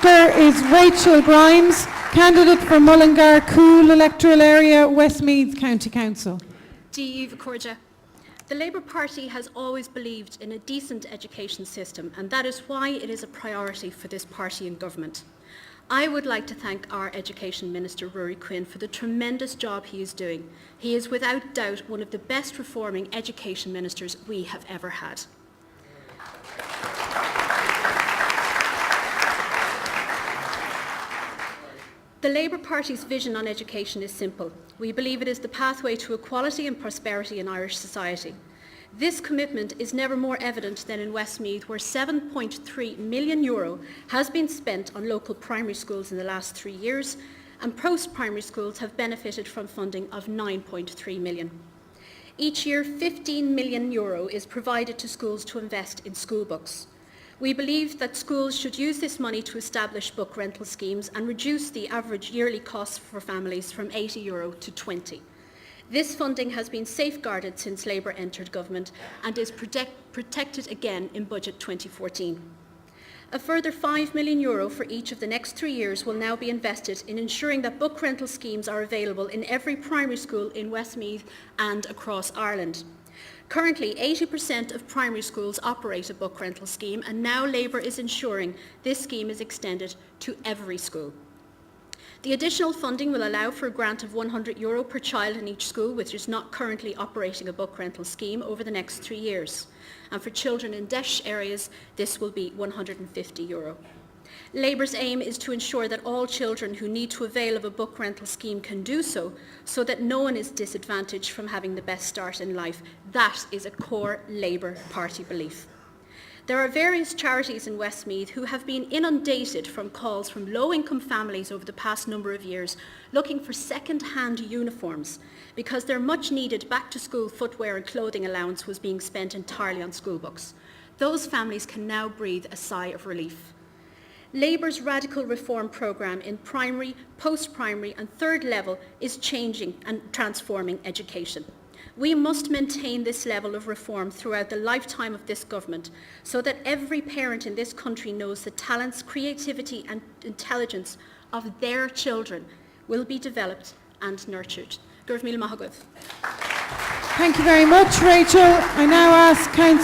speaker is Rachel Grimes, candidate for Mullingar, Coole electoral area, Westmeath County Council. Díomh Corja. The Labour Party has always believed in a decent education system, and that is why it is a priority for this party in government. I would like to thank our Education Minister, Ruairi Quinn, for the tremendous job he is doing. He is without doubt one of the best reforming education ministers we have ever had. The Labour Party's vision on education is simple. We believe it is the pathway to equality and prosperity in Irish society. This commitment is never more evident than in Westmeath, where €7.3 million has been spent on local primary schools in the last 3 years, and post-primary schools have benefited from funding of €9.3 million. Each year, €15 million is provided to schools to invest in school books. We believe that schools should use this money to establish book rental schemes and reduce the average yearly cost for families from €80 to €20. This funding has been safeguarded since Labour entered government and is protected again in Budget 2014. A further €5 million for each of the next 3 years will now be invested in ensuring that book rental schemes are available in every primary school in Westmeath and across Ireland. Currently, 80% of primary schools operate a book rental scheme, and now Labour is ensuring this scheme is extended to every school. The additional funding will allow for a grant of €100 per child in each school, which is not currently operating a book rental scheme, over the next 3 years. And for children in DEIS areas, this will be €150. Labour's aim is to ensure that all children who need to avail of a book rental scheme can do so, so that no one is disadvantaged from having the best start in life. That is a core Labour Party belief. There are various charities in Westmeath who have been inundated from calls from low-income families over the past number of years looking for second-hand uniforms because their much-needed back-to-school footwear and clothing allowance was being spent entirely on school books. Those families can now breathe a sigh of relief. Labour's radical reform programme in primary, post-primary and third level is changing and transforming education. We must maintain this level of reform throughout the lifetime of this government so that every parent in this country knows the talents, creativity and intelligence of their children will be developed and nurtured. Thank you very much, Rachel. I now ask Councillor